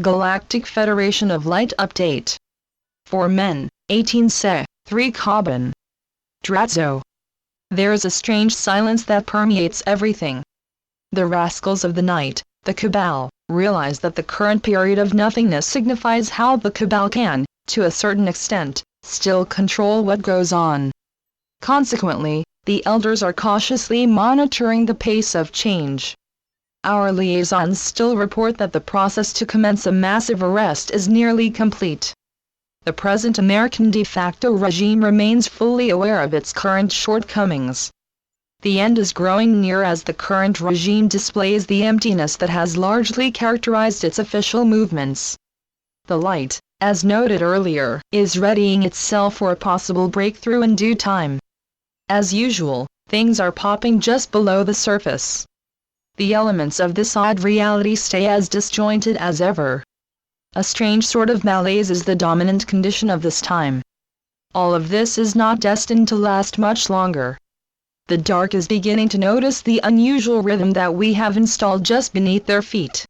Galactic Federation of Light Update. 4 men, 18 Se, 3 Carbon. Drazzo. There is a strange silence that permeates everything. The rascals of the night, the Cabal, realize that the current period of nothingness signifies how the Cabal can, to a certain extent, still control what goes on. Consequently, the elders are cautiously monitoring the pace of change. Our liaisons still report that the process to commence a massive arrest is nearly complete. The present American de facto regime remains fully aware of its current shortcomings. The end is growing near as the current regime displays the emptiness that has largely characterized its official movements. The light, as noted earlier, is readying itself for a possible breakthrough in due time. As usual, things are popping just below the surface. The elements of this odd reality stay as disjointed as ever. A strange sort of malaise is the dominant condition of this time. All of this is not destined to last much longer. The dark is beginning to notice the unusual rhythm that we have installed just beneath their feet.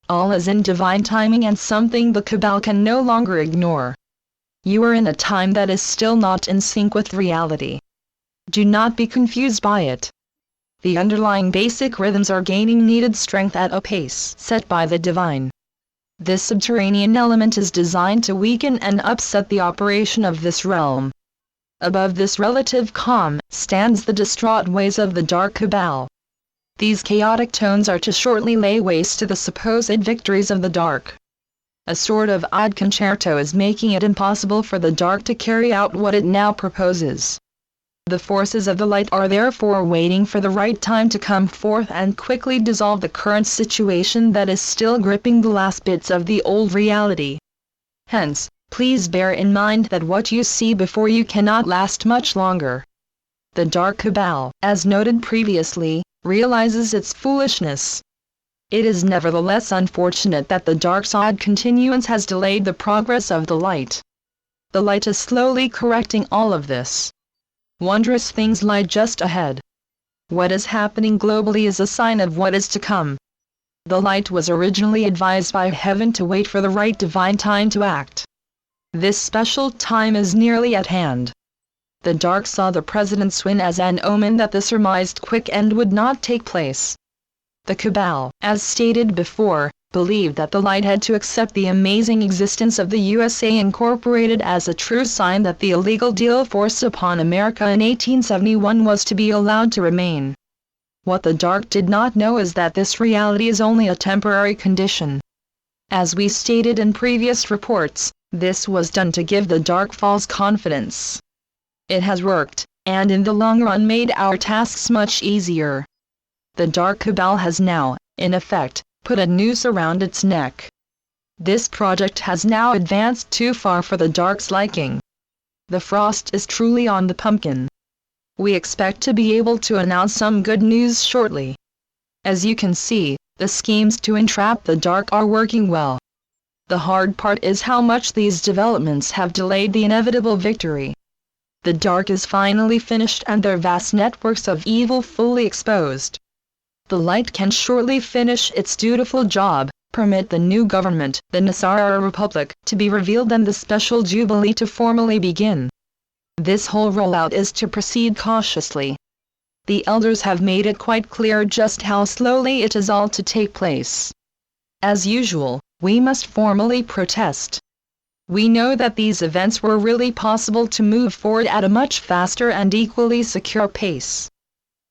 All is in divine timing and something the Cabal can no longer ignore. You are in a time that is still not in sync with reality. Do not be confused by it. The underlying basic rhythms are gaining needed strength at a pace set by the divine. This subterranean element is designed to weaken and upset the operation of this realm. Above this relative calm stands the distraught ways of the dark Cabal. These chaotic tones are to shortly lay waste to the supposed victories of the dark. A sort of odd concerto is making it impossible for the dark to carry out what it now proposes. The forces of the light are therefore waiting for the right time to come forth and quickly dissolve the current situation that is still gripping the last bits of the old reality. Hence, please bear in mind that what you see before you cannot last much longer. The dark Cabal, as noted previously, realizes its foolishness. It is nevertheless unfortunate that the dark's odd continuance has delayed the progress of the light. The light is slowly correcting all of this. Wondrous things lie just ahead. What is happening globally is a sign of what is to come. The light was originally advised by heaven to wait for the right divine time to act. This special time is nearly at hand. The dark saw the president's win as an omen that the surmised quick end would not take place. The Cabal, as stated before, believed that the light had to accept the amazing existence of the USA Incorporated as a true sign that the illegal deal forced upon America in 1871 was to be allowed to remain. What the dark did not know is that this reality is only a temporary condition. As we stated in previous reports, this was done to give the dark false confidence. It has worked, and in the long run made our tasks much easier. The dark Cabal has now, in effect, put a noose around its neck. This project has now advanced too far for the dark's liking. The frost is truly on the pumpkin. We expect to be able to announce some good news shortly. As you can see, the schemes to entrap the dark are working well. The hard part is how much these developments have delayed the inevitable victory. The dark is finally finished and their vast networks of evil fully exposed. The light can shortly finish its dutiful job, permit the new government, the Nasara Republic, to be revealed and the special jubilee to formally begin. This whole rollout is to proceed cautiously. The elders have made it quite clear just how slowly it is all to take place. As usual, we must formally protest. We know that these events were really possible to move forward at a much faster and equally secure pace.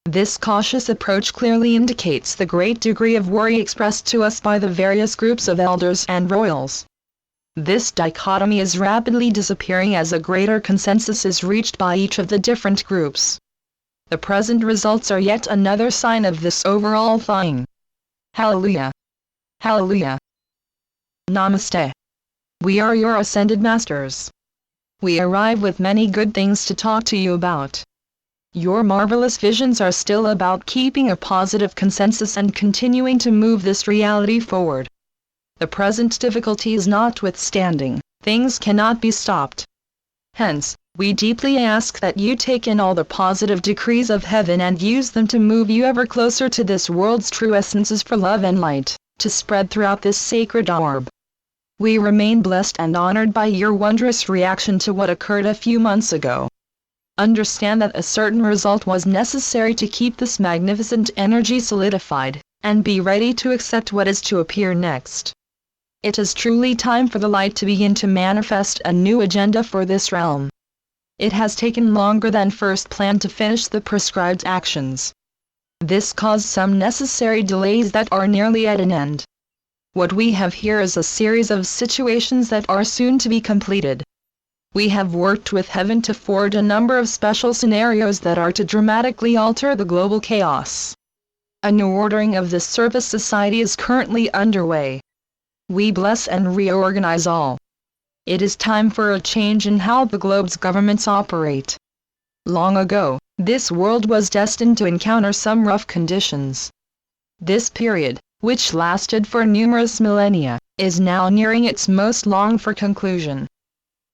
This cautious approach clearly indicates the great degree of worry expressed to us by the various groups of elders and royals. This dichotomy is rapidly disappearing as a greater consensus is reached by each of the different groups. The present results are yet another sign of this overall thawing. Hallelujah! Hallelujah! Namaste. We are your ascended masters. We arrive with many good things to talk to you about. Your marvelous visions are still about keeping a positive consensus and continuing to move this reality forward. The present difficulties notwithstanding, things cannot be stopped. Hence, we deeply ask that you take in all the positive decrees of heaven and use them to move you ever closer to this world's true essences for love and light, to spread throughout this sacred orb. We remain blessed and honored by your wondrous reaction to what occurred a few months ago. Understand that a certain result was necessary to keep this magnificent energy solidified, and be ready to accept what is to appear next. It is truly time for the light to begin to manifest a new agenda for this realm. It has taken longer than first planned to finish the prescribed actions. This caused some necessary delays that are nearly at an end. What we have here is a series of situations that are soon to be completed. We have worked with heaven to forge a number of special scenarios that are to dramatically alter the global chaos. A new ordering of the service society is currently underway. We bless and reorganize all. It is time for a change in how the globe's governments operate. Long ago, this world was destined to encounter some rough conditions. This period, which lasted for numerous millennia, is now nearing its most longed-for conclusion.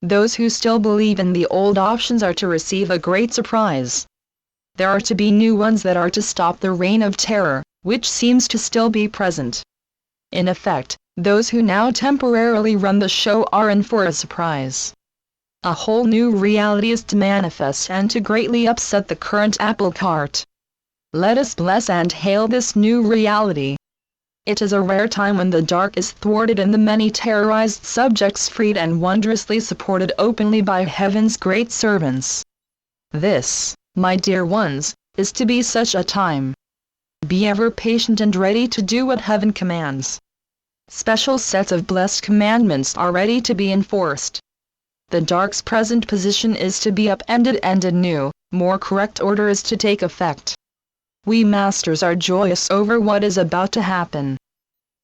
Those who still believe in the old options are to receive a great surprise. There are to be new ones that are to stop the reign of terror, which seems to still be present. In effect, those who now temporarily run the show are in for a surprise. A whole new reality is to manifest and to greatly upset the current apple cart. Let us bless and hail this new reality. It is a rare time when the dark is thwarted and the many terrorized subjects freed and wondrously supported openly by heaven's great servants. This, my dear ones, is to be such a time. Be ever patient and ready to do what heaven commands. Special sets of blessed commandments are ready to be enforced. The dark's present position is to be upended and a new, more correct order is to take effect. We masters are joyous over what is about to happen.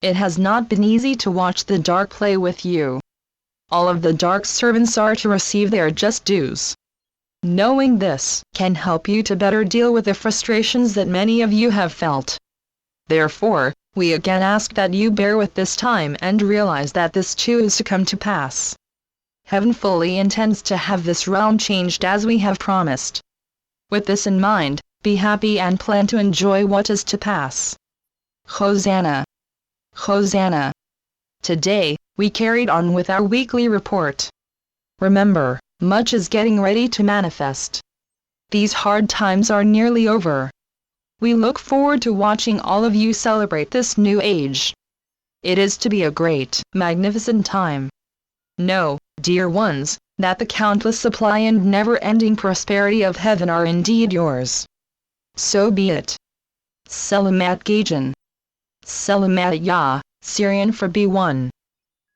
It has not been easy to watch the dark play with you. All of the dark servants are to receive their just dues. Knowing this can help you to better deal with the frustrations that many of you have felt. Therefore, we again ask that you bear with this time and realize that this too is to come to pass. Heaven fully intends to have this realm changed as we have promised. With this in mind, be happy and plan to enjoy what is to pass. Hosanna! Hosanna! Today, we carried on with our weekly report. Remember, much is getting ready to manifest. These hard times are nearly over. We look forward to watching all of you celebrate this new age. It is to be a great, magnificent time. Know, dear ones, that the countless supply and never-ending prosperity of heaven are indeed yours. So be it. Selamat Gajan. Selamat Ya, Syrian for B1.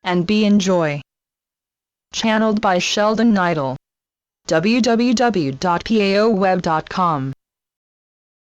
And be enjoy. Channeled by Sheldon Neidl. www.paoweb.com